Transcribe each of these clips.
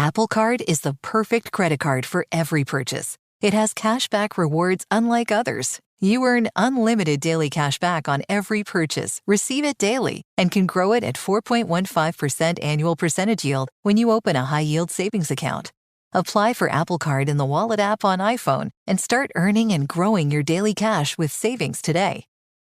Apple Card is the perfect credit card for every purchase. It has cashback rewards unlike others. You earn unlimited daily cash back on every purchase, receive it daily, and can grow it at 4.15% annual percentage yield when you open a high-yield savings account. Apply for Apple Card in the Wallet app on iPhone and start earning and growing your daily cash with savings today.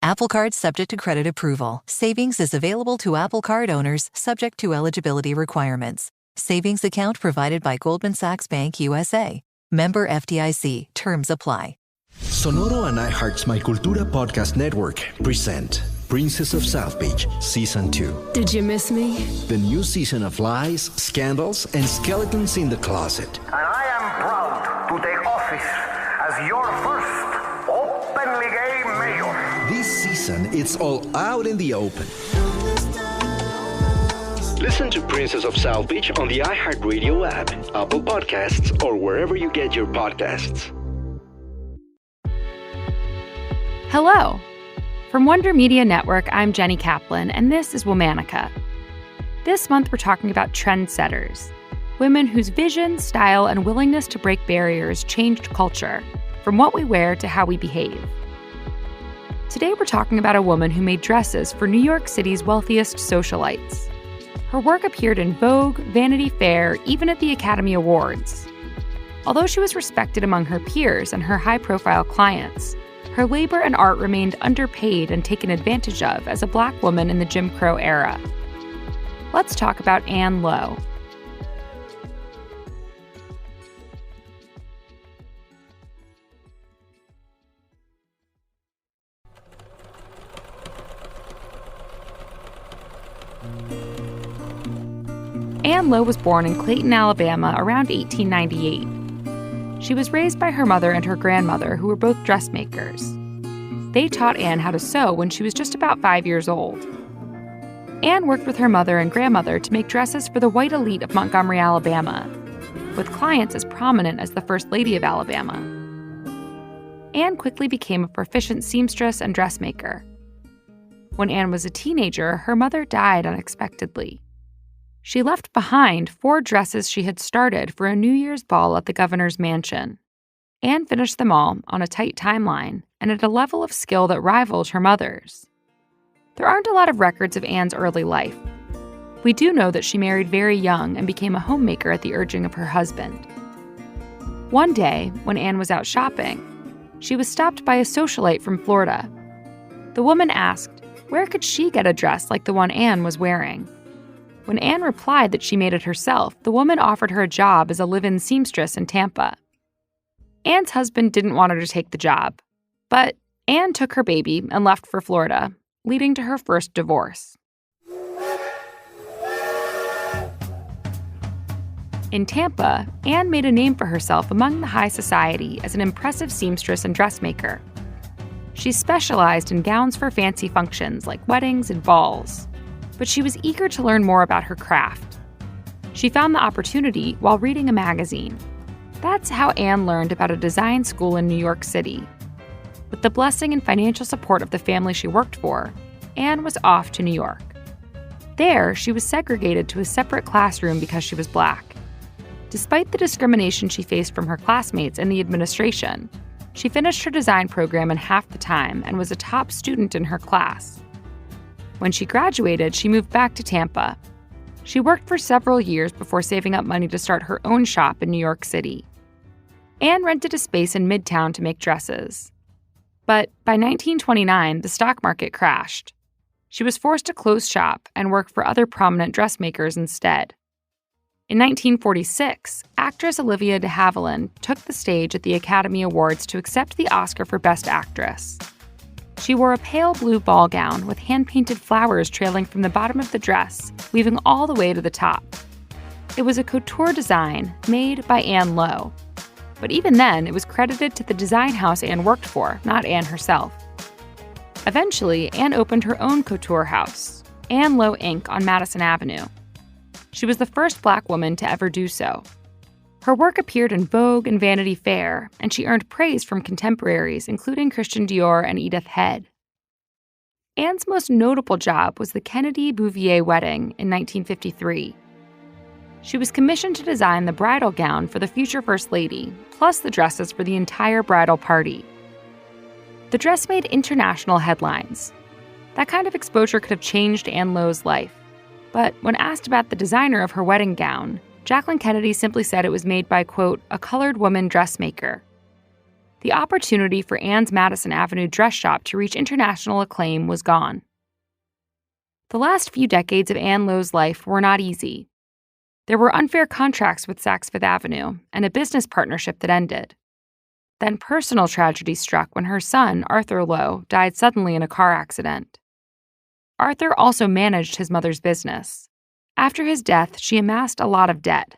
Apple Card subject to credit approval. Savings is available to Apple Card owners subject to eligibility requirements. Savings account provided by Goldman Sachs Bank USA. Member FDIC. Terms apply. Sonoro and iHeart's My Cultura podcast network present Princess of South Beach Season 2. Did you miss me? The new season of lies, scandals, and skeletons in the closet. And I am proud to take office as your first openly gay mayor. This season, it's all out in the open. Listen to Princess of South Beach on the iHeartRadio app, Apple Podcasts, or wherever you get your podcasts. Hello. From Wonder Media Network, I'm Jenny Kaplan, and this is Womanica. This month, we're talking about trendsetters, women whose vision, style, and willingness to break barriers changed culture, from what we wear to how we behave. Today, we're talking about a woman who made dresses for New York City's wealthiest socialites. Her work appeared in Vogue, Vanity Fair, even at the Academy Awards. Although she was respected among her peers and her high-profile clients, her labor and art remained underpaid and taken advantage of as a Black woman in the Jim Crow era. Let's talk about Ann Lowe. Ann Lowe was born in Clayton, Alabama around 1898. She was raised by her mother and her grandmother, who were both dressmakers. They taught Ann how to sew when she was just about 5 years old. Ann worked with her mother and grandmother to make dresses for the white elite of Montgomery, Alabama, with clients as prominent as the First Lady of Alabama. Ann quickly became a proficient seamstress and dressmaker. When Ann was a teenager, her mother died unexpectedly. She left behind 4 dresses she had started for a New Year's ball at the governor's mansion. Ann finished them all on a tight timeline and at a level of skill that rivaled her mother's. There aren't a lot of records of Ann's early life. We do know that she married very young and became a homemaker at the urging of her husband. One day, when Ann was out shopping, she was stopped by a socialite from Florida. The woman asked, where could she get a dress like the one Ann was wearing? When Ann replied that she made it herself, the woman offered her a job as a live-in seamstress in Tampa. Ann's husband didn't want her to take the job, but Ann took her baby and left for Florida, leading to her first divorce. In Tampa, Ann made a name for herself among the high society as an impressive seamstress and dressmaker. She specialized in gowns for fancy functions like weddings and balls. But she was eager to learn more about her craft. She found the opportunity while reading a magazine. That's how Ann learned about a design school in New York City. With the blessing and financial support of the family she worked for, Ann was off to New York. There, she was segregated to a separate classroom because she was Black. Despite the discrimination she faced from her classmates and the administration, she finished her design program in half the time and was a top student in her class. When she graduated, she moved back to Tampa. She worked for several years before saving up money to start her own shop in New York City. Ann rented a space in Midtown to make dresses. But by 1929, the stock market crashed. She was forced to close shop and work for other prominent dressmakers instead. In 1946, actress Olivia de Havilland took the stage at the Academy Awards to accept the Oscar for Best Actress. She wore a pale blue ball gown with hand-painted flowers trailing from the bottom of the dress, weaving all the way to the top. It was a couture design made by Ann Lowe. But even then, it was credited to the design house Ann worked for, not Ann herself. Eventually, Ann opened her own couture house, Ann Lowe Inc. on Madison Avenue. She was the first Black woman to ever do so. Her work appeared in Vogue and Vanity Fair, and she earned praise from contemporaries, including Christian Dior and Edith Head. Ann's most notable job was the Kennedy Bouvier wedding in 1953. She was commissioned to design the bridal gown for the future First Lady, plus the dresses for the entire bridal party. The dress made international headlines. That kind of exposure could have changed Anne Lowe's life. But when asked about the designer of her wedding gown, Jacqueline Kennedy simply said it was made by, quote, a colored woman dressmaker. The opportunity for Anne's Madison Avenue dress shop to reach international acclaim was gone. The last few decades of Anne Lowe's life were not easy. There were unfair contracts with Saks Fifth Avenue and a business partnership that ended. Then personal tragedy struck when her son, Arthur Lowe, died suddenly in a car accident. Arthur also managed his mother's business. After his death, she amassed a lot of debt.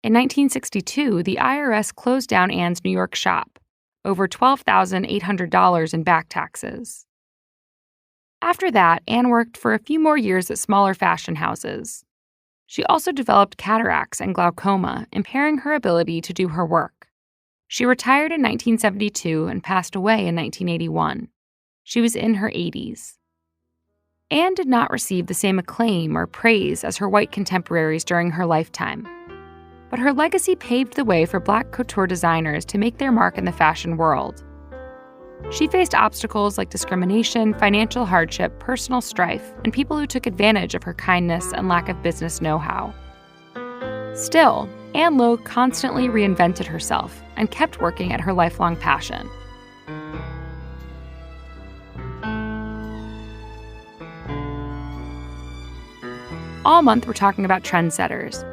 In 1962, the IRS closed down Anne's New York shop, over $12,800 in back taxes. After that, Anne worked for a few more years at smaller fashion houses. She also developed cataracts and glaucoma, impairing her ability to do her work. She retired in 1972 and passed away in 1981. She was in her 80s. Anne did not receive the same acclaim or praise as her white contemporaries during her lifetime. But her legacy paved the way for Black couture designers to make their mark in the fashion world. She faced obstacles like discrimination, financial hardship, personal strife, and people who took advantage of her kindness and lack of business know-how. Still, Anne Lowe constantly reinvented herself and kept working at her lifelong passion. All month, we're talking about Trendsetters.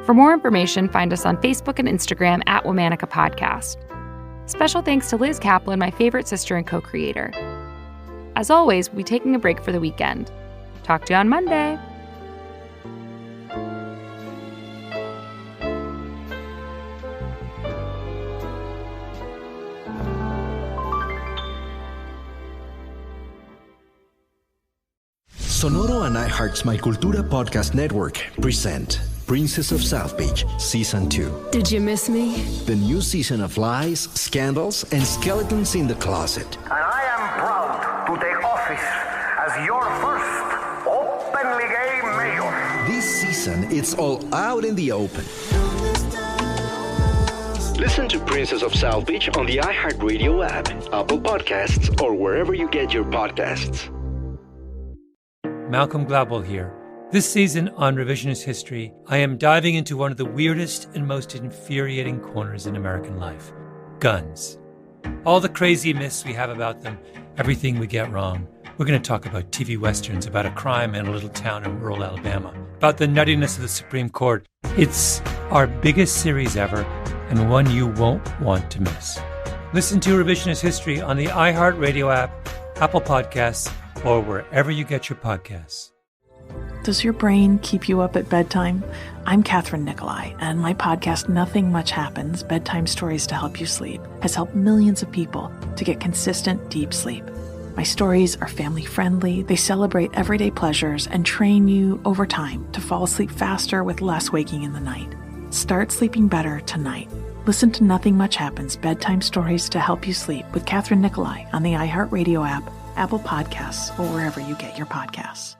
For more information, find us on Facebook and Instagram at Womanica Podcast. Special thanks to Liz Kaplan, my favorite sister and co-creator. As always, we'll be taking a break for the weekend. Talk to you on Monday. Sonoro and iHeart's My Cultura podcast network present Princess of South Beach Season 2. Did you miss me? The new season of lies, scandals, and skeletons in the closet. And I am proud to take office as your first openly gay mayor. This season, it's all out in the open. Listen to Princess of South Beach on the iHeartRadio app, Apple Podcasts, or wherever you get your podcasts. Malcolm Gladwell here. This season on Revisionist History, I am diving into one of the weirdest and most infuriating corners in American life: guns. All the crazy myths we have about them, everything we get wrong. We're going to talk about TV westerns, about a crime in a little town in rural Alabama, about the nuttiness of the Supreme Court. It's our biggest series ever, and one you won't want to miss. Listen to Revisionist History on the iHeartRadio app, Apple Podcasts, or wherever you get your podcasts. Does your brain keep you up at bedtime? I'm Catherine Nicolai, and my podcast, Nothing Much Happens, Bedtime Stories to Help You Sleep, has helped millions of people to get consistent, deep sleep. My stories are family-friendly, they celebrate everyday pleasures, and train you over time to fall asleep faster with less waking in the night. Start sleeping better tonight. Listen to Nothing Much Happens, Bedtime Stories to Help You Sleep with Catherine Nicolai on the iHeartRadio app, Apple Podcasts, or wherever you get your podcasts.